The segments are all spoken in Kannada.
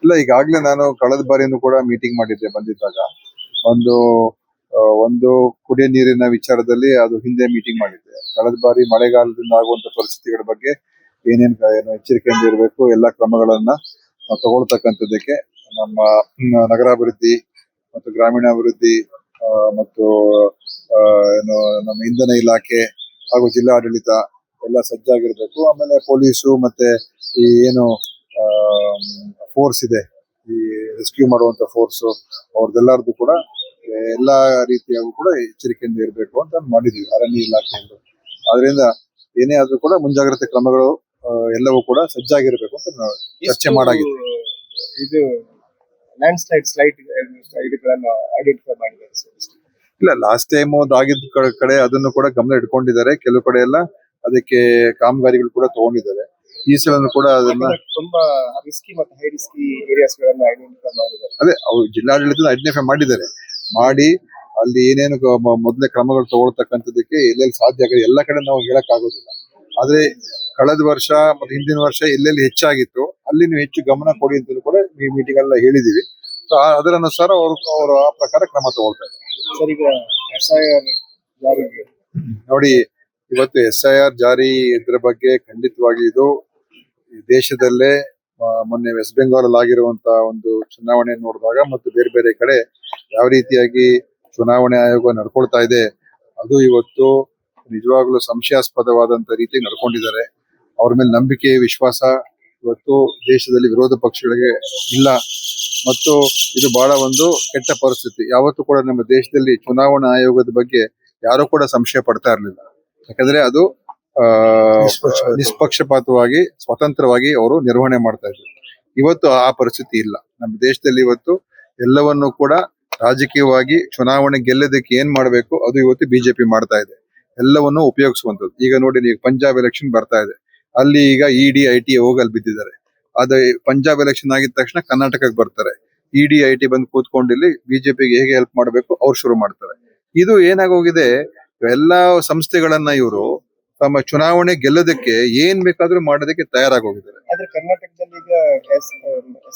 ಇಲ್ಲ, ಈಗಾಗ್ಲೇ ನಾನು ಕಳೆದ ಬಾರಿನೂ ಕೂಡ ಮೀಟಿಂಗ್ ಮಾಡಿದ್ದೆ ಬಂದಿದ್ದಾಗ. ಒಂದು ಒಂದು ಕುಡಿಯ ನೀರಿನ ವಿಚಾರದಲ್ಲಿ ಅದು ಹಿಂದೆ ಮೀಟಿಂಗ್ ಮಾಡಿದ್ದೆ. ಕಳೆದ ಬಾರಿ ಮಳೆಗಾಲದಿಂದ ಆಗುವಂತ ಪರಿಸ್ಥಿತಿಗಳ ಬಗ್ಗೆ ಏನು ಎಚ್ಚರಿಕೆಯಿಂದ ಇರಬೇಕು, ಎಲ್ಲಾ ಕ್ರಮಗಳನ್ನ ತಗೊಳ್ತಕ್ಕಂಥದ್ದಕ್ಕೆ ನಮ್ಮ ನಗರಾಭಿವೃದ್ಧಿ ಮತ್ತು ಗ್ರಾಮೀಣಾಭಿವೃದ್ಧಿ ಮತ್ತು ಏನು ನಮ್ಮ ಇಂಧನ ಇಲಾಖೆ ಹಾಗೂ ಜಿಲ್ಲಾಡಳಿತ ಎಲ್ಲ ಸಜ್ಜಾಗಿರ್ಬೇಕು. ಆಮೇಲೆ ಪೊಲೀಸು ಮತ್ತೆ ಈ ಏನು ಫೋರ್ಸ್ ಇದೆ, ಈ ರೆಸ್ಕ್ಯೂ ಮಾಡುವಂತ ಫೋರ್ಸ್, ಅವ್ರದ್ದೆಲ್ಲರದ್ದು ಕೂಡ ಎಲ್ಲಾ ರೀತಿಯಾಗೂ ಕೂಡ ಎಚ್ಚರಿಕೆಯಿಂದ ಇರಬೇಕು ಅಂತ ಮಾಡಿದೀವಿ ಅರಣ್ಯ ಇಲಾಖೆಯಿಂದ. ಆದ್ರಿಂದ ಏನೇ ಆದ್ರೂ ಕೂಡ ಮುಂಜಾಗ್ರತೆ ಕ್ರಮಗಳು ಎಲ್ಲವೂ ಕೂಡ ಸಜ್ಜಾಗಿರ್ಬೇಕು ಅಂತ ನಾವು ಚರ್ಚೆ ಮಾಡಾಗಿದೆ. ಇದು ಲ್ಯಾಂಡ್ ಸ್ಲೈಡ್ ಐಡೆಂಟಿಫೈ ಮಾಡಿದ್ದಾರೆ. ಇಲ್ಲ, ಲಾಸ್ಟ್ ಟೈಮ್ ಆಗಿದ್ದ ಕಡೆ ಅದನ್ನು ಕೂಡ ಗಮನ ಇಟ್ಕೊಂಡಿದ್ದಾರೆ. ಕೆಲವು ಕಡೆ ಎಲ್ಲ ಅದಕ್ಕೆ ಕಾಮಗಾರಿಗಳು ಕೂಡ ತಗೊಂಡಿದ್ದಾರೆ. ಈ ಸಲ ಕೂಡ ಅದನ್ನ ತುಂಬಾ ರಿಸ್ಕಿ ಮತ್ತು ಹೈ ರಿಸ್ಕಿ ಏರಿಯಾಸ್ ಗಳನ್ನ ಐಡೆಂಟಿಫೈ ಮಾಡಿದ್ದಾರೆ. ಅದೇ ಜಿಲ್ಲಾಡಳಿತ ಐಡೆಂಟಿಫೈ ಮಾಡಿದ್ದಾರೆ. ಮಾಡಿ ಅಲ್ಲಿ ಏನೇನು ಮೊದಲೇ ಕ್ರಮಗಳು ತಗೊಳ್ತಕ್ಕಂಥದ್ದಕ್ಕೆ ಎಲ್ಲೆಲ್ಲಿ ಸಾಧ್ಯ ಆಗಿದೆ ಎಲ್ಲ ಕಡೆ ನಾವು ಹೇಳಕ್ ಆಗೋದಿಲ್ಲ. ಆದ್ರೆ ಕಳೆದ ವರ್ಷ ಮತ್ತೆ ಹಿಂದಿನ ವರ್ಷ ಎಲ್ಲೆಲ್ಲಿ ಹೆಚ್ಚಾಗಿತ್ತು ಅಲ್ಲಿ ನೀವು ಹೆಚ್ಚು ಗಮನ ಕೊಡಿ ಅಂತ ಕೂಡ ಈ ಮೀಟಿಂಗ್ ಎಲ್ಲ ಹೇಳಿದೀವಿ. ಸೊ ಅದರ ಅನುಸಾರ ಅವರು ಆ ಪ್ರಕಾರ ಕ್ರಮ ತಗೊಳ್ತಾರೆ. ಸರ್, ಈಗ SIR ಜಾರಿಗೆ ನೋಡಿ, ಇವತ್ತು SIR ಜಾರಿ ಇದ್ರ ಬಗ್ಗೆ ಖಂಡಿತವಾಗಿ ಇದು ದೇಶದಲ್ಲೇ ಮೊನ್ನೆ ವೆಸ್ಟ್ ಬೆಂಗಾಲ್ ಅಲ್ಲಿ ಆಗಿರುವಂತಹ ಒಂದು ಚುನಾವಣೆ ನೋಡಿದಾಗ ಮತ್ತು ಬೇರೆ ಬೇರೆ ಕಡೆ ಯಾವ ರೀತಿಯಾಗಿ ಚುನಾವಣೆ ಆಯೋಗ ನಡ್ಕೊಳ್ತಾ ಇದೆ, ಅದು ಇವತ್ತು ನಿಜವಾಗ್ಲೂ ಸಂಶಯಾಸ್ಪದವಾದಂತ ರೀತಿ ನಡ್ಕೊಂಡಿದ್ದಾರೆ. ಅವ್ರ ಮೇಲೆ ನಂಬಿಕೆ ವಿಶ್ವಾಸ ಇವತ್ತು ದೇಶದಲ್ಲಿ ವಿರೋಧ ಪಕ್ಷಗಳಿಗೆ ಇಲ್ಲ. ಮತ್ತು ಇದು ಬಹಳ ಒಂದು ಕೆಟ್ಟ ಪರಿಸ್ಥಿತಿ. ಯಾವತ್ತೂ ಕೂಡ ನಮ್ಮ ದೇಶದಲ್ಲಿ ಚುನಾವಣಾ ಆಯೋಗದ ಬಗ್ಗೆ ಯಾರು ಕೂಡ ಸಂಶಯ ಪಡ್ತಾ ಇರಲಿಲ್ಲ. ಯಾಕಂದ್ರೆ ಅದು ನಿಷ್ಪಕ್ಷಪಾತವಾಗಿ ಸ್ವತಂತ್ರವಾಗಿ ಅವರು ನಿರ್ವಹಣೆ ಮಾಡ್ತಾ ಇದ್ರು. ಇವತ್ತು ಆ ಪರಿಸ್ಥಿತಿ ಇಲ್ಲ. ನಮ್ಮ ದೇಶದಲ್ಲಿ ಇವತ್ತು ಎಲ್ಲವನ್ನೂ ಕೂಡ ರಾಜಕೀಯವಾಗಿ ಚುನಾವಣೆ ಗೆಲ್ಲೋದಕ್ಕೆ ಏನ್ ಮಾಡ್ಬೇಕು ಅದು ಇವತ್ತು ಬಿಜೆಪಿ ಮಾಡ್ತಾ ಇದೆ. ಎಲ್ಲವನ್ನೂ ಉಪಯೋಗಿಸುವಂತದ್ದು. ಈಗ ನೋಡಿ, ನೀವು ಪಂಜಾಬ್ ಎಲೆಕ್ಷನ್ ಬರ್ತಾ ಇದೆ, ಅಲ್ಲಿ ಈಗ ED IT ಹೋಗಿ ಅಲ್ಲಿ ಬಿದ್ದಿದ್ದಾರೆ. ಅದೇ ಪಂಜಾಬ್ ಎಲೆಕ್ಷನ್ ಆಗಿದ ತಕ್ಷಣ ಕರ್ನಾಟಕಕ್ಕೆ ಬರ್ತಾರೆ. ED IT ಬಂದು ಕೂತ್ಕೊಂಡು ಇಲ್ಲಿ ಬಿಜೆಪಿಗೆ ಹೇಗೆ ಹೆಲ್ಪ್ ಮಾಡಬೇಕು ಅವ್ರು ಶುರು ಮಾಡ್ತಾರೆ. ಇದು ಏನಾಗೋಗಿದೆ, ಎಲ್ಲಾ ಸಂಸ್ಥೆಗಳನ್ನ ಇವರು ತಮ್ಮ ಚುನಾವಣೆ ಗೆಲ್ಲೋದಕ್ಕೆ ಏನ್ ಬೇಕಾದ್ರೂ ಮಾಡೋದಕ್ಕೆ ತಯಾರಾಗೋಗಿದ್ದಾರೆ. ಆದ್ರೆ ಕರ್ನಾಟಕದಲ್ಲಿ ಈಗ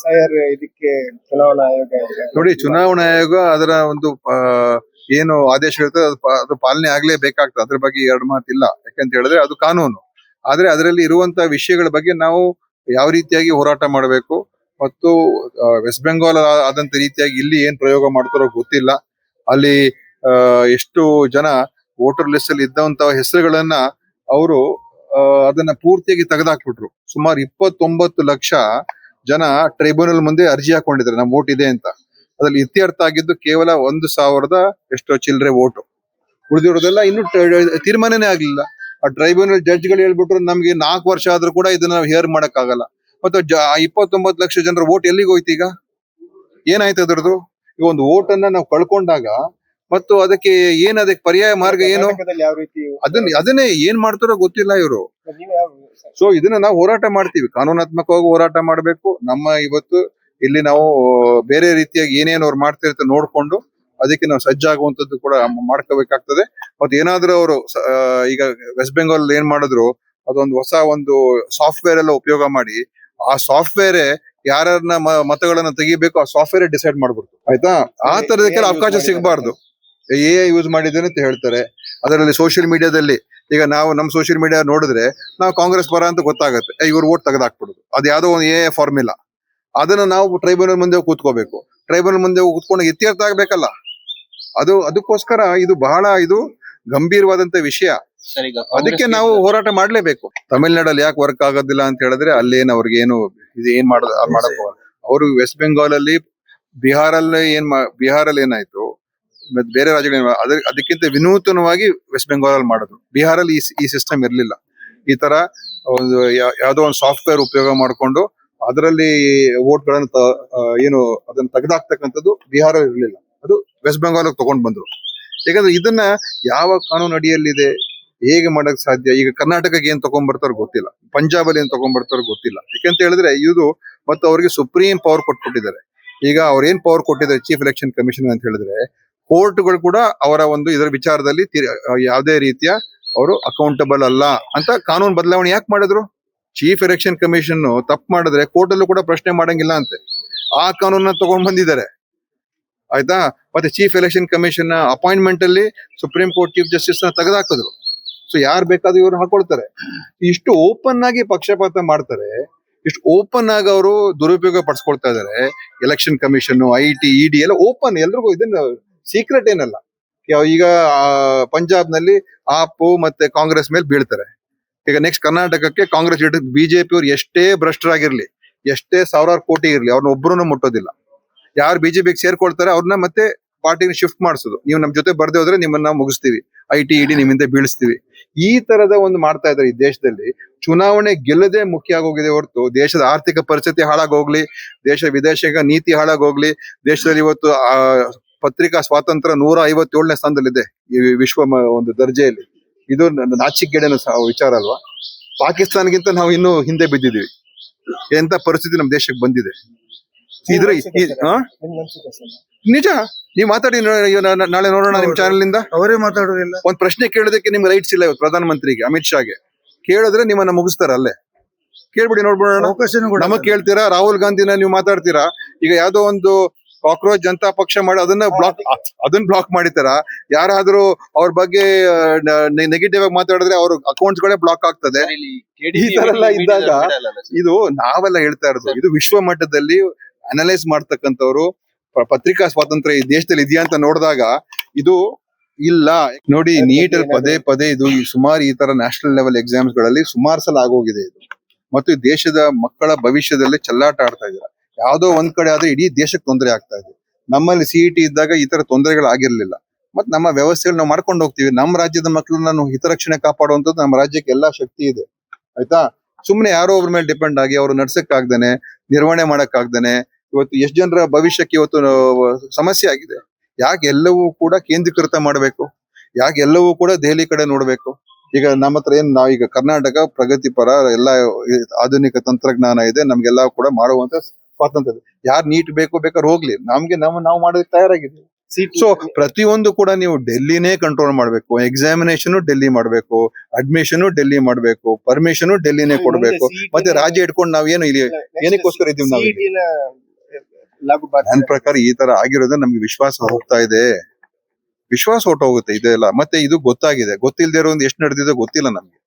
SIR ಇದಕ್ಕೆ ಚುನಾವಣಾ ಆಯೋಗ ನೋಡಿ, ಚುನಾವಣಾ ಆಯೋಗ ಅದರ ಒಂದು ಏನು ಆದೇಶ ಇರುತ್ತೆ ಅದು ಪಾಲನೆ ಆಗ್ಲೇಬೇಕಾಗ್ತದೆ. ಅದ್ರ ಬಗ್ಗೆ ಎರಡು ಮಾತಿಲ್ಲ. ಯಾಕಂತ ಹೇಳಿದ್ರೆ ಅದು ಕಾನೂನು. ಆದ್ರೆ ಅದರಲ್ಲಿ ಇರುವಂತಹ ವಿಷಯಗಳ ಬಗ್ಗೆ ನಾವು ಯಾವ ರೀತಿಯಾಗಿ ಹೋರಾಟ ಮಾಡಬೇಕು ಮತ್ತು ವೆಸ್ಟ್ ಬೆಂಗಾಲ್ ಆದಂತ ರೀತಿಯಾಗಿ ಇಲ್ಲಿ ಏನ್ ಪ್ರಯೋಗ ಮಾಡ್ತಾರೋ ಗೊತ್ತಿಲ್ಲ. ಅಲ್ಲಿ ಎಷ್ಟು ಜನ ವೋಟರ್ ಲಿಸ್ಟ್ ಅಲ್ಲಿ ಇದ್ದಂತಹ ಹೆಸರುಗಳನ್ನ ಅವರು ಅದನ್ನ ಪೂರ್ತಿಯಾಗಿ ತೆಗೆದಾಕ್ಬಿಟ್ರು. ಸುಮಾರು 29 ಲಕ್ಷ ಜನ ಟ್ರೈಬ್ಯುನಲ್ ಮುಂದೆ ಅರ್ಜಿ ಹಾಕೊಂಡಿದ್ದಾರೆ, ನಮ್ ವೋಟ್ ಇದೆ ಅಂತ. ಅದ್ರಲ್ಲಿ ಇತ್ಯರ್ಥ ಆಗಿದ್ದು ಕೇವಲ 1,000 ಎಷ್ಟೋ ಚಿಲ್ಲರೆ ವೋಟು. ಉಳಿದಿರೋದೆಲ್ಲ ಇನ್ನೂ ತೀರ್ಮಾನನೇ ಆಗ್ಲಿಲ್ಲ. ಆ ಟ್ರೈಬ್ಯುನಲ್ ಜಡ್ಜ್ಗಳು ಹೇಳ್ಬಿಟ್ರು, ನಮ್ಗೆ 4 ವರ್ಷ ಆದ್ರೂ ಕೂಡ ಇದನ್ನ ನಾವು ಹೇರ್ ಮಾಡಕ್ ಆಗಲ್ಲ. ಮತ್ತೆ 29 ಲಕ್ಷ ಜನರ ವೋಟ್ ಎಲ್ಲಿಗೆ ಹೋಯ್ತು? ಈಗ ಏನಾಯ್ತು ಅದ್ರದ್ದು? ಈಗ ಒಂದು ವೋಟ್ ಅನ್ನ ನಾವು ಕಳ್ಕೊಂಡಾಗ ಮತ್ತು ಅದಕ್ಕೆ ಅದಕ್ಕೆ ಪರ್ಯಾಯ ಮಾರ್ಗ ಏನು? ಯಾವ ರೀತಿ ಅದನ್ನೇ ಏನ್ ಮಾಡ್ತಾರೋ ಗೊತ್ತಿಲ್ಲ ಇವರು. ಸೊ ಇದನ್ನ ನಾವು ಹೋರಾಟ ಮಾಡ್ತೀವಿ, ಕಾನೂನಾತ್ಮಕವಾಗಿ ಹೋರಾಟ ಮಾಡ್ಬೇಕು. ನಮ್ಮ ಇವತ್ತು ಇಲ್ಲಿ ನಾವು ಬೇರೆ ರೀತಿಯಾಗಿ ಏನೇನು ಅವ್ರು ಮಾಡ್ತಿರ್ತಾರೆ ನೋಡ್ಕೊಂಡು ಅದಕ್ಕೆ ನಾವು ಸಜ್ಜಾಗುವಂತದ್ದು ಕೂಡ ಮಾಡ್ಕೋಬೇಕಾಗ್ತದೆ. ಮತ್ತೆ ಏನಾದ್ರೂ ಅವರು ಈಗ ವೆಸ್ಟ್ ಬೆಂಗಾಲ್ ಏನ್ ಮಾಡಿದ್ರು, ಅದೊಂದು ಹೊಸ ಒಂದು ಸಾಫ್ಟ್ವೇರ್ ಎಲ್ಲ ಉಪಯೋಗ ಮಾಡಿ ಆ ಸಾಫ್ಟ್ವೇರ್ ಯಾರನ್ನ ಮತಗಳನ್ನ ತೆಗಿಬೇಕು ಆ ಸಾಫ್ಟ್ವೇರ್ ಡಿಸೈಡ್ ಮಾಡ್ಬಿಡ್ತು. ಆಯ್ತಾ? ಆ ತರದಕ್ಕೆಲ್ಲ ಅವಕಾಶ ಸಿಗಬಾರ್ದು. AI ಯೂಸ್ ಮಾಡಿದ್ದೇನೆ ಅಂತ ಹೇಳ್ತಾರೆ. ಅದರಲ್ಲಿ ಸೋಷಿಯಲ್ ಮೀಡಿಯಾದಲ್ಲಿ ಈಗ ನಾವು ನಮ್ಮ ಸೋಷಿಯಲ್ ಮೀಡಿಯಾ ನೋಡಿದ್ರೆ ನಾವು ಕಾಂಗ್ರೆಸ್ ಪರ ಅಂತ ಗೊತ್ತಾಗುತ್ತೆ. ಇವ್ರು ವೋಟ್ ತೆಗೆದಾಕ್ಬಿಡುದು. ಅದು ಯಾವ್ದೋ ಒಂದು AI ಫಾರ್ಮುಲಾ. ಅದನ್ನ ನಾವು ಟ್ರೈಬ್ಯುನಲ್ ಮುಂದೆ ಕೂತ್ಕೋಬೇಕು. ಟ್ರೈಬ್ಯುನಲ್ ಮುಂದೆ ಕೂತ್ಕೊಂಡು ಇತ್ಯರ್ಥ ಆಗ್ಬೇಕಲ್ಲ. ಅದಕ್ಕೋಸ್ಕರ ಇದು ಬಹಳ ಗಂಭೀರವಾದಂತ ವಿಷಯ. ಅದಕ್ಕೆ ನಾವು ಹೋರಾಟ ಮಾಡ್ಲೇಬೇಕು. ತಮಿಳ್ನಾಡಲ್ಲಿ ಯಾಕೆ ವರ್ಕ್ ಆಗೋದಿಲ್ಲ ಅಂತ ಹೇಳಿದ್ರೆ ಅಲ್ಲೇನು ಅವ್ರಿಗೇನು ಇದು ಏನ್ ಮಾಡಕ್ ಅವರು ವೆಸ್ಟ್ ಬೆಂಗಾಲ್ ಅಲ್ಲಿ ಬಿಹಾರಲ್ಲಿ ಏನಾಯ್ತು, ಮತ್ತೆ ಬೇರೆ ರಾಜ್ಯಗಳು ಅದಕ್ಕಿಂತ ವಿನೂತನವಾಗಿ ವೆಸ್ಟ್ ಬೆಂಗಾಲ್ ಅಲ್ಲಿ ಮಾಡಿದ್ರು. ಬಿಹಾರಲ್ಲಿ ಈ ಸಿಸ್ಟಮ್ ಇರ್ಲಿಲ್ಲ. ಈ ತರ ಒಂದು ಯಾವ್ದೋ ಒಂದು ಸಾಫ್ಟ್ವೇರ್ ಉಪಯೋಗ ಮಾಡ್ಕೊಂಡು ಅದರಲ್ಲಿ ವೋಟ್ ಗಳನ್ನ ಅದನ್ನ ತೆಗೆದಾಕ್ತಕ್ಕಂಥದ್ದು ಬಿಹಾರಲ್ಲಿ ಇರ್ಲಿಲ್ಲ. ಅದು ವೆಸ್ಟ್ ಬೆಂಗಾಲ್ ತಗೊಂಡ್ ಬಂದ್ರು. ಯಾಕಂದ್ರೆ ಇದನ್ನ ಯಾವ ಕಾನೂನು ಅಡಿಯಲ್ಲಿದೆ, ಹೇಗೆ ಮಾಡಕ್ ಸಾಧ್ಯ? ಈಗ ಕರ್ನಾಟಕಕ್ಕೆ ಏನ್ ತಗೊಂಡ್ಬರ್ತಾರೋ ಗೊತ್ತಿಲ್ಲ, ಪಂಜಾಬ್ ಅಲ್ಲಿ ಏನ್ ತಗೊಂಡ್ಬರ್ತಾರೋ ಗೊತ್ತಿಲ್ಲ. ಯಾಕಂತ ಹೇಳಿದ್ರೆ ಇದು ಮತ್ತು ಅವ್ರಿಗೆ ಸುಪ್ರೀಂ ಪವರ್ ಕೊಟ್ಬಿಟ್ಟಿದ್ದಾರೆ. ಈಗ ಅವ್ರೇನ್ ಪವರ್ ಕೊಟ್ಟಿದ್ದಾರೆ ಚೀಫ್ ಎಲೆಕ್ಷನ್ ಕಮಿಷನ್ ಅಂತ ಹೇಳಿದ್ರೆ, ಕೋರ್ಟ್ಗಳು ಕೂಡ ಅವರ ಒಂದು ಇದರ ವಿಚಾರದಲ್ಲಿ ಯಾವುದೇ ರೀತಿಯ ಅವರು ಅಕೌಂಟಬಲ್ ಅಲ್ಲ ಅಂತ ಕಾನೂನು ಬದಲಾವಣೆ ಯಾಕೆ ಮಾಡಿದ್ರು? ಚೀಫ್ ಎಲೆಕ್ಷನ್ ಕಮಿಷನ್ ತಪ್ಪು ಮಾಡಿದ್ರೆ ಕೋರ್ಟ್ ಅಲ್ಲೂ ಕೂಡ ಪ್ರಶ್ನೆ ಮಾಡಂಗಿಲ್ಲ ಅಂತೆ. ಆ ಕಾನೂನನ್ನ ತಗೊಂಡ್ ಬಂದಿದ್ದಾರೆ. ಆಯ್ತಾ? ಮತ್ತೆ ಚೀಫ್ ಎಲೆಕ್ಷನ್ ಕಮಿಷನ್ ಅಪಾಯಿಂಟ್ಮೆಂಟ್ ಅಲ್ಲಿ ಸುಪ್ರೀಂ ಕೋರ್ಟ್ ಚೀಫ್ ಜಸ್ಟಿಸ್ ನ ತೆಗೆದಾಕಿದ್ರು. ಸೊ ಯಾರು ಬೇಕಾದ್ರೂ ಇವ್ರು ಹಾಕೊಳ್ತಾರೆ. ಇಷ್ಟು ಓಪನ್ ಆಗಿ ಪಕ್ಷಪಾತ ಮಾಡ್ತಾರೆ, ಇಷ್ಟು ಓಪನ್ ಆಗಿ ಅವರು ದುರುಪಯೋಗ ಪಡಿಸ್ಕೊಳ್ತಾ ಇದಾರೆ. ಎಲೆಕ್ಷನ್ ಕಮಿಷನ್, IT, ED ಎಲ್ಲ ಓಪನ್, ಎಲ್ರಿಗೂ ಇದನ್ನ ಸೀಕ್ರೆಟ್ ಏನಲ್ಲ. ಈಗ ಪಂಜಾಬ್ ನಲ್ಲಿ ಆಪ್ ಮತ್ತೆ ಕಾಂಗ್ರೆಸ್ ಮೇಲೆ ಬೀಳ್ತಾರೆ. ಈಗ ನೆಕ್ಸ್ಟ್ ಕರ್ನಾಟಕಕ್ಕೆ ಕಾಂಗ್ರೆಸ್ ಬಿಜೆಪಿ ಅವ್ರು ಎಷ್ಟೇ ಭ್ರಷ್ಟರಾಗಿರ್ಲಿ, ಎಷ್ಟೇ ಸಾವಿರಾರು ಕೋಟಿ ಇರ್ಲಿ, ಅವ್ರನ್ನ ಒಬ್ಬರನ್ನು ಮುಟ್ಟೋದಿಲ್ಲ. ಯಾರು ಬಿಜೆಪಿಗೆ ಸೇರ್ಕೊಳ್ತಾರೆ ಅವ್ರನ್ನ ಮತ್ತೆ ಪಾರ್ಟಿನ ಶಿಫ್ಟ್ ಮಾಡಿಸೋದು. ನೀವು ನಮ್ ಜೊತೆ ಬರ್ದೇ ಹೋದ್ರೆ ನಿಮ್ಮನ್ನ ಮುಗಿಸ್ತೀವಿ, IT, ED ನಿಮ್ಮಿಂದ ಬೀಳಿಸ್ತೀವಿ. ಈ ತರದ ಒಂದು ಮಾಡ್ತಾ ಇದ್ದಾರೆ ಈ ದೇಶದಲ್ಲಿ. ಚುನಾವಣೆ ಗೆಲ್ಲದೆ ಮುಖ್ಯ ಆಗೋಗಿದೆ ಹೊರತು ದೇಶದ ಆರ್ಥಿಕ ಪರಿಸ್ಥಿತಿ ಹಾಳಾಗೋಗ್ಲಿ, ದೇಶ ವಿದೇಶಿಕ ನೀತಿ ಹಾಳಾಗೋಗ್ಲಿ. ದೇಶದಲ್ಲಿ ಇವತ್ತು ಪತ್ರಿಕಾ ಸ್ವಾತಂತ್ರ್ಯ 157ನೇ ಸ್ಥಾನದಲ್ಲಿದೆ ಈ ವಿಶ್ವ ಒಂದು ದರ್ಜೆಯಲ್ಲಿ. ಇದು ನಾಚಿಕೆಗೇಡಿನ ವಿಚಾರ ಅಲ್ವಾ? ಪಾಕಿಸ್ತಾನ್ಗಿಂತ ನಾವು ಇನ್ನೂ ಹಿಂದೆ ಬಿದ್ದಿದೀವಿ. ಎಂತ ಪರಿಸ್ಥಿತಿ ನಮ್ಮ ದೇಶಕ್ಕೆ ಬಂದಿದೆ ಇದ್ರ ನಿಜ. ನೀವ್ ಮಾತಾಡಿ ನಾಳೆ ನೋಡೋಣ ನಿಮ್ ಚಾನೆಲ್ ಇಂದ. ಅವರೇ ಮಾತಾಡೋದಿಲ್ಲ. ಒಂದ್ ಪ್ರಶ್ನೆ ಕೇಳೋದಕ್ಕೆ ನಿಮ್ಗೆ ರೈಟ್ಸ್ ಇಲ್ಲ ಇವತ್ತು ಪ್ರಧಾನಮಂತ್ರಿಗೆ, ಅಮಿತ್ ಶಾಗೆ. ಕೇಳಿದ್ರೆ ನಿಮ್ಮನ್ನ ಮುಗಿಸ್ತಾರ ಅಲ್ಲೇ. ಕೇಳ್ಬಿಡಿ ನೋಡ್ಬಿಡೋಣ. ನಮಗ್ ಕೇಳ್ತೀರಾ? ರಾಹುಲ್ ಗಾಂಧಿನ ನೀವು ಮಾತಾಡ್ತೀರಾ. ಈಗ ಯಾವ್ದೋ ಒಂದು ಕಾಕ್ರೋಚ್ ಜನತಾ ಪಕ್ಷ ಮಾಡಿ ಅದನ್ನ ಬ್ಲಾಕ್ ಮಾಡಿತಾರ. ಯಾರಾದ್ರೂ ಅವ್ರ ಬಗ್ಗೆ ನೆಗೆಟಿವ್ ಆಗಿ ಮಾತಾಡಿದ್ರೆ ಅವ್ರ ಅಕೌಂಟ್ಸ್ ಗಳೇ ಬ್ಲಾಕ್ ಆಗ್ತದೆ. ಈ ತರ ಎಲ್ಲ ಇದ್ದಾಗ ಇದು ನಾವೆಲ್ಲ ಹೇಳ್ತಾ ಇರೋದು, ಇದು ವಿಶ್ವ ಮಟ್ಟದಲ್ಲಿ ಅನಲೈಸ್ ಮಾಡ್ತಕ್ಕಂಥವ್ರು. ಪತ್ರಿಕಾ ಸ್ವಾತಂತ್ರ್ಯ ಈ ದೇಶದಲ್ಲಿ ಇದೆಯಾ ಅಂತ ನೋಡಿದಾಗ ಇದು ಇಲ್ಲ. ನೋಡಿ, ನೀಟಲ್ಲಿ ಪದೇ ಪದೇ ಇದು ಸುಮಾರು ಈ ತರ ನ್ಯಾಷನಲ್ ಲೆವೆಲ್ ಎಕ್ಸಾಮ್ಸ್ ಗಳಲ್ಲಿ ಸುಮಾರು ಸಲ ಆಗೋಗಿದೆ ಇದು. ಮತ್ತು ಈ ದೇಶದ ಮಕ್ಕಳ ಭವಿಷ್ಯದಲ್ಲಿ ಚೆಲ್ಲಾಟ ಆಡ್ತಾ ಇದ್ದಾರೆ. ಯಾವ್ದೋ ಒಂದ್ ಕಡೆ ಆದ್ರೆ ಇಡೀ ದೇಶಕ್ಕೆ ತೊಂದರೆ ಆಗ್ತಾ ಇದೆ. ನಮ್ಮಲ್ಲಿ CET ಇದ್ದಾಗ ಈ ತರ ತೊಂದರೆಗಳಾಗಿರ್ಲಿಲ್ಲ. ಮತ್ ನಮ್ಮ ವ್ಯವಸ್ಥೆಗಳು ನಾವು ಮಾಡ್ಕೊಂಡು ಹೋಗ್ತೀವಿ. ನಮ್ಮ ರಾಜ್ಯದ ಮಕ್ಕಳನ್ನ ಹಿತರಕ್ಷಣೆ ಕಾಪಾಡುವಂತದ್ದು ನಮ್ಮ ರಾಜ್ಯಕ್ಕೆ ಎಲ್ಲಾ ಶಕ್ತಿ ಇದೆ. ಆಯ್ತಾ? ಸುಮ್ನೆ ಯಾರೋ ಒಬ್ರ ಮೇಲೆ ಡಿಪೆಂಡ್ ಆಗಿ ಅವ್ರು ನಡ್ಸಕ್ಕಾಗ್ದೇನೆ, ನಿರ್ವಹಣೆ ಮಾಡಕ್ಕಾಗ್ದೇನೆ ಇವತ್ತು ಎಷ್ಟು ಜನರ ಭವಿಷ್ಯಕ್ಕೆ ಇವತ್ತು ಸಮಸ್ಯೆ ಆಗಿದೆ. ಯಾಕೆ ಎಲ್ಲವೂ ಕೂಡ ಕೇಂದ್ರೀಕೃತ ಮಾಡ್ಬೇಕು? ಯಾಕೆ ಎಲ್ಲವೂ ಕೂಡ ದೆಹಲಿ ಕಡೆ ನೋಡ್ಬೇಕು? ಈಗ ನಮ್ಮ ಹತ್ರ ಏನ್ ನಾವೀಗ ಕರ್ನಾಟಕ ಪ್ರಗತಿಪರ, ಎಲ್ಲ ಆಧುನಿಕ ತಂತ್ರಜ್ಞಾನ ಇದೆ, ನಮ್ಗೆಲ್ಲ ಕೂಡ ಮಾಡುವಂತ ಸ್ವಾತಂತ್ರ್ಯ ಇದೆ. ಯಾರು ನೀಟ್ ಬೇಕಾದ್ರೆ ಹೋಗ್ಲಿ, ನಮ್ಗೆ ನಾವು ಮಾಡೋದಕ್ಕೆ ತಯಾರಾಗಿದ್ದೀವಿ. ಸೊ ಪ್ರತಿಯೊಂದು ಕೂಡ ನೀವು ಡೆಲ್ಲಿನೇ ಕಂಟ್ರೋಲ್ ಮಾಡ್ಬೇಕು. ಎಕ್ಸಾಮಿನೇಷನ್ ಡೆಲ್ಲಿ ಮಾಡ್ಬೇಕು, ಅಡ್ಮಿಷನ್ ಡೆಲ್ಲಿ ಮಾಡ್ಬೇಕು, ಪರ್ಮಿಷನ್ ಡೆಲ್ಲಿನೇ ಕೊಡ್ಬೇಕು. ಮತ್ತೆ ರಾಜ್ಯ ಇಟ್ಕೊಂಡು ನಾವ್ ಏನು ಇಲ್ಲಿ ಏನಕ್ಕೋಸ್ಕರ ಇದೀವಿ ನಾವು? ನನ್ನ ಪ್ರಕಾರ ಈ ತರ ಆಗಿರೋದ್ರೆ ನಮ್ಗೆ ವಿಶ್ವಾಸ ಹೋಗ್ತಾ ಇದೆ, ವಿಶ್ವಾಸ ಹೊರಟೋಗುತ್ತೆ ಇದೆಲ್ಲ. ಮತ್ತೆ ಇದು ಗೊತ್ತಾಗಿದೆ, ಗೊತ್ತಿಲ್ಲದೆ ಇರೋ ಒಂದು ಎಷ್ಟು ನಡೆದಿದೆ ಗೊತ್ತಿಲ್ಲ ನಮ್ಗೆ.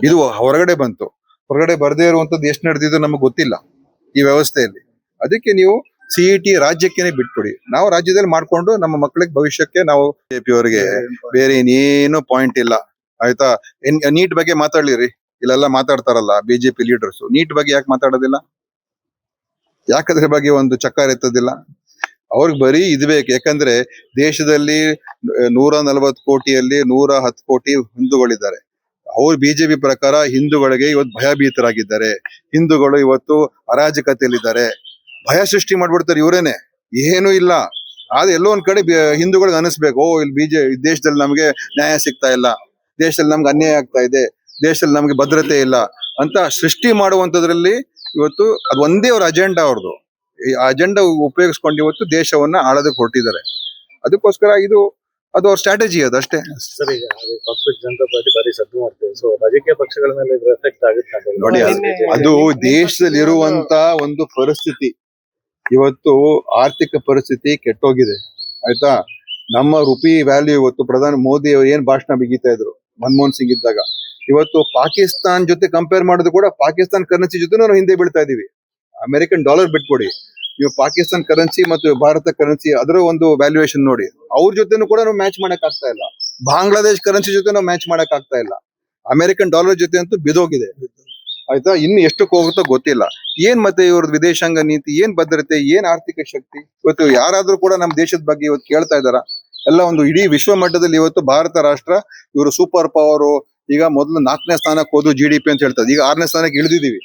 ಇದು ಹೊರಗಡೆ ಬಂತು, ಹೊರಗಡೆ ಬರ್ದೇ ಇರುವಂತದ್ದು ಎಷ್ಟು ನಡೆದಿದ್ದು ನಮ್ಗೆ ಗೊತ್ತಿಲ್ಲ ಈ ವ್ಯವಸ್ಥೆಯಲ್ಲಿ. ಅದಕ್ಕೆ ನೀವು CET ರಾಜ್ಯಕ್ಕೇನೆ ಬಿಟ್ಬಿಡಿ. ನಾವು ರಾಜ್ಯದಲ್ಲಿ ಮಾಡ್ಕೊಂಡು ನಮ್ಮ ಮಕ್ಕಳಿಗೆ ಭವಿಷ್ಯಕ್ಕೆ ನಾವು ಬಿಜೆಪಿ ಅವರಿಗೆ ಬೇರೆ ಇನ್ನೇನು ಪಾಯಿಂಟ್ ಇಲ್ಲ. ಆಯ್ತಾ? ನೀಟ್ ಬಗ್ಗೆ ಮಾತಾಡ್ಲಿರಿ, ಇಲ್ಲೆಲ್ಲ ಮಾತಾಡ್ತಾರಲ್ಲ ಬಿಜೆಪಿ ಲೀಡರ್ಸ್. ನೀಟ್ ಬಗ್ಗೆ ಯಾಕೆ ಮಾತಾಡೋದಿಲ್ಲ? ಯಾಕದ್ರ ಬಗ್ಗೆ ಒಂದು ಚಕ್ಕಾರ ಎತ್ತೋದಿಲ್ಲ? ಅವ್ರಿಗೆ ಬರೀ ಇದು ಬೇಕು. ಯಾಕಂದ್ರೆ ದೇಶದಲ್ಲಿ 140 ಕೋಟಿಯಲ್ಲಿ 110 ಕೋಟಿ ಹಿಂದೂಗಳಿದ್ದಾರೆ. ಅವ್ರು ಬಿಜೆಪಿ ಪ್ರಕಾರ ಹಿಂದೂಗಳಿಗೆ ಇವತ್ತು ಭಯಭೀತರಾಗಿದ್ದಾರೆ. ಹಿಂದೂಗಳು ಇವತ್ತು ಅರಾಜಕತೆಯಲ್ಲಿದ್ದಾರೆ. ಭಯ ಸೃಷ್ಟಿ ಮಾಡ್ಬಿಡ್ತಾರೆ ಇವರೇನೆ. ಏನೂ ಇಲ್ಲ. ಆದ್ರೆ ಎಲ್ಲೋ ಒಂದ್ ಕಡೆ ಹಿಂದೂಗಳಿಗೆ ಅನಿಸ್ಬೇಕು, ಇಲ್ಲಿ ದೇಶದಲ್ಲಿ ನಮ್ಗೆ ನ್ಯಾಯ ಸಿಗ್ತಾ ಇಲ್ಲ, ದೇಶದಲ್ಲಿ ನಮ್ಗೆ ಅನ್ಯಾಯ ಆಗ್ತಾ ಇದೆ, ದೇಶದಲ್ಲಿ ನಮ್ಗೆ ಭದ್ರತೆ ಇಲ್ಲ ಅಂತ ಸೃಷ್ಟಿ ಮಾಡುವಂತದ್ರಲ್ಲಿ ಇವತ್ತು ಅದು ಒಂದೇ ಅವ್ರ ಅಜೆಂಡಾ. ಅವ್ರದ್ದು ಈ ಅಜೆಂಡಾ ಉಪಯೋಗಿಸ್ಕೊಂಡು ಇವತ್ತು ದೇಶವನ್ನ ಆಳೋದಕ್ಕೆ ಹೊರಟಿದ್ದಾರೆ. ಅದಕ್ಕೋಸ್ಕರ ಅದು ಅವ್ರ ಸ್ಟ್ರಾಟಜಿ, ಅದಷ್ಟೇ. ಸರ್, ಈಗ ಕಾಂಗ್ರೆಸ್ ಜನತಾ ಪಾರ್ಟಿ ಬಾರಿ ಸದ್ದು ಮಾಡ್ತೇವೆ. ಸೊ ರಾಜಕೀಯ ಪಕ್ಷಗಳ ಮೇಲೆ ಎಫೆಕ್ಟ್ ಆಗುತ್ತೆ ನೋಡಿ. ಅದು ದೇಶದಲ್ಲಿ ಇರುವಂತ ಒಂದು ಪರಿಸ್ಥಿತಿ. ಇವತ್ತು ಆರ್ಥಿಕ ಪರಿಸ್ಥಿತಿ ಕೆಟ್ಟೋಗಿದೆ. ಆಯ್ತಾ? ನಮ್ಮ ರುಪಿ ವ್ಯಾಲ್ಯೂ ಇವತ್ತು ಪ್ರಧಾನಿ ಮೋದಿ ಅವರು ಏನ್ ಭಾಷಣ ಬಿಗಿತಾ ಇದ್ರು ಮನಮೋಹನ್ ಸಿಂಗ್ ಇದ್ದಾಗ, ಇವತ್ತು ಪಾಕಿಸ್ತಾನ್ ಜೊತೆ ಕಂಪೇರ್ ಮಾಡೋದು ಕೂಡ ಪಾಕಿಸ್ತಾನ್ ಕರೆನ್ಸಿ ಜೊತೆ ನಾವು ಹಿಂದೆ ಬೀಳ್ತಾ ಇದೀವಿ. ಅಮೆರಿಕನ್ ಡಾಲರ್ ಬಿಟ್ಕೊಡಿ, ನೀವು ಪಾಕಿಸ್ತಾನ್ ಕರೆನ್ಸಿ ಮತ್ತು ಭಾರತ ಕರೆನ್ಸಿ ಅದರ ಒಂದು ವ್ಯಾಲ್ಯೂಯೇಷನ್ ನೋಡಿ. ಅವ್ರ ಜೊತೆನೂ ಕೂಡ ನಾವು ಮ್ಯಾಚ್ ಮಾಡಕ್ ಆಗ್ತಾ ಇಲ್ಲ. ಬಾಂಗ್ಲಾದೇಶ್ ಕರೆನ್ಸಿ ಜೊತೆ ನಾವು ಮ್ಯಾಚ್ ಮಾಡಕ್ ಆಗ್ತಾ ಇಲ್ಲ. ಅಮೆರಿಕನ್ ಡಾಲರ್ ಜೊತೆ ಅಂತೂ ಬಿದೋಗಿದೆ. ಆಯ್ತಾ? ಇನ್ನು ಎಷ್ಟಕ್ಕೆ ಹೋಗುತ್ತೋ ಗೊತ್ತಿಲ್ಲ. ಏನ್ ಮತ್ತೆ ಇವ್ರದ್ದು ವಿದೇಶಾಂಗ ನೀತಿ, ಏನ್ ಭದ್ರತೆ, ಏನ್ ಆರ್ಥಿಕ ಶಕ್ತಿ? ಇವತ್ತು ಯಾರಾದ್ರೂ ಕೂಡ ನಮ್ಮ ದೇಶದ ಬಗ್ಗೆ ಇವತ್ತು ಕೇಳ್ತಾ ಇದಾರ? ಎಲ್ಲ ಒಂದು ಇಡೀ ವಿಶ್ವ ಮಟ್ಟದಲ್ಲಿ ಇವತ್ತು ಭಾರತ ರಾಷ್ಟ್ರ ಇವರು ಸೂಪರ್ ಪವರ್. ಈಗ ಮೊದಲು 4ನೇ ಸ್ಥಾನಕ್ಕೆ ಹೋದು GDP ಅಂತ ಹೇಳ್ತಾರೆ, ಈಗ 6ನೇ ಸ್ಥಾನಕ್ಕೆ ಇಳಿದಿದೀವಿ.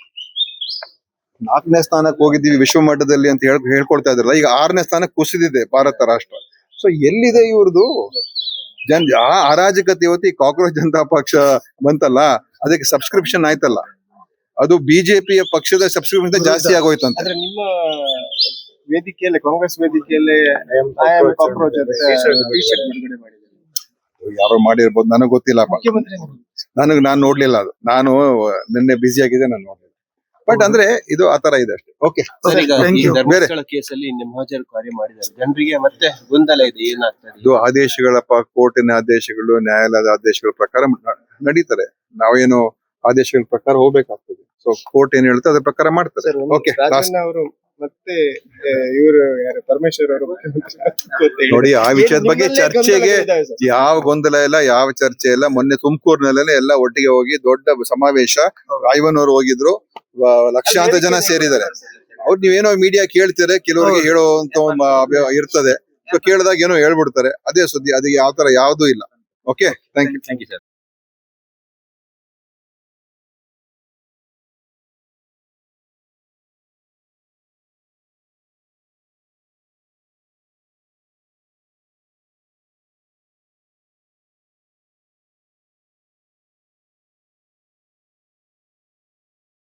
4ನೇ ಸ್ಥಾನಕ್ಕೆ ಹೋಗಿದ್ದೀವಿ ವಿಶ್ವ ಮಟ್ಟದಲ್ಲಿ ಅಂತ ಹೇಳ್ಕೊಳ್ತಾ ಇದ್ರಲ್ಲ, ಈಗ 6ನೇ ಸ್ಥಾನಕ್ಕೆ ಕುಸಿದಿದೆ ಭಾರತ ರಾಷ್ಟ್ರ. ಸೊ ಎಲ್ಲಿದೆ ಇವ್ರದ್ದು ಅರಾಜಕತೆ? ಇವತ್ತು ಈ ಕಾಕ್ರೋಚ್ ಜನತಾ ಪಕ್ಷ ಬಂತಲ್ಲ, ಅದಕ್ಕೆ ಸಬ್ಸ್ಕ್ರಿಪ್ಷನ್ ಆಯ್ತಲ್ಲ, ಅದು ಬಿಜೆಪಿಯ ಪಕ್ಷದ ಸಬ್ಸ್ಕ್ರಿಪ್ಷನ್ ಜಾಸ್ತಿ ಆಗೋಯ್ತಂತ. ಆದ್ರೆ ನಿಮ್ಮ ವೇದಿಕೆಯಲ್ಲಿ, ಕಾಂಗ್ರೆಸ್ ವೇದಿಕೆಯಲ್ಲಿ ಕಾಕ್ರೋಚ್ ಟಿ-ಶರ್ಟ್ ಬಿಡುಗಡೆ ಮಾಡಿದ್ದಾರೆ. ಯಾರೋ ಮಾಡಿರ್ಬೋದು, ನನಗೆ ಗೊತ್ತಿಲ್ಲ. ಮುಖ್ಯಮಂತ್ರಿ ನಾನು ನೋಡ್ಲಿಲ್ಲ ಅದು. ನಾನು ನಿನ್ನೆ ಬ್ಯುಸಿ ಆಗಿದೆ, ನಾನು ನೋಡ್ಲಿಲ್ಲ. ಬಟ್ ಅಂದ್ರೆ ಇದು ಆತರ ಇದೆ ಅಷ್ಟೇ. ಓಕೆ, ಸರ್, ಈಗ Thank ಈ you. ಧರ್ಮಸ್ಥಳ ಕೇಸಲ್ಲಿ ಮಹಾಜರು ಕಾರ್ಯ ಮಾಡಿದ್ದಾರೆ, ಜನರಿಗೆ ಮತ್ತೆ ಗೊಂದಲ ಇದೆ, ಏನಾಗ್ತದೆ ಇದು ಆದೇಶಗಳ ಕೋರ್ಟಿನ ಆದೇಶಗಳು, ನ್ಯಾಯಾಲಯದ ಆದೇಶಗಳ ಪ್ರಕಾರ ನಡೀತಾರೆ. ನಾವೇನು ಆದೇಶಗಳ ಪ್ರಕಾರ ಹೋಗ್ಬೇಕಾಗ್ತದೆ. ಸೊ ಕೋರ್ಟ್ ಏನ್ ಹೇಳುತ್ತೆ ಅದ್ರ ಪ್ರಕಾರ ಮಾಡ್ತಾರೆ. ಸರ್, ಓಕೆ, ರಾಜಣ್ಣ ಅವರು ಮತ್ತೆ ಇವರು ಯಾರು ಪರಮೇಶ್ವರ್ ಅವರು ಮುಖ್ಯಮಂತ್ರಿ ನೋಡಿ, ಆ ವಿಷಯದ ಬಗ್ಗೆ ನಿಮ್ಮಲ್ಲೇ ಚರ್ಚೆಗೆ ಗೊಂದಲಗಳಿದ್ದಾವೆ ಸರ್. ಯಾವ ಗೊಂದಲ ಇಲ್ಲ, ಯಾವ ಚರ್ಚೆ ಇಲ್ಲ. ಮೊನ್ನೆ ತುಮಕೂರಿನಲ್ಲೇ ಎಲ್ಲ ಒಟ್ಟಿಗೆ ಹೋಗಿ ದೊಡ್ಡ ಸಮಾವೇಶ, ಐವನೂರು ಹೋಗಿದ್ರು, ಲಕ್ಷಾಂತರ ಜನ ಸೇರಿದ್ದಾರೆ. ಅವ್ರು ನೀವೇನೋ ಮೀಡಿಯಾ ಕೇಳ್ತಾರೆ, ಕೆಲವರಿಗೆ ಹೇಳುವಂತ ಇರ್ತದೆ. ಸೊ ಕೇಳಿದಾಗ ಏನೋ ಹೇಳ್ಬಿಡ್ತಾರೆ, ಅದೇ ಸುದ್ದಿ. ಅದಕ್ಕೆ ಯಾವ ತರ ಯಾವ್ದು ಇಲ್ಲ. Okay, thank you. Thank you sir.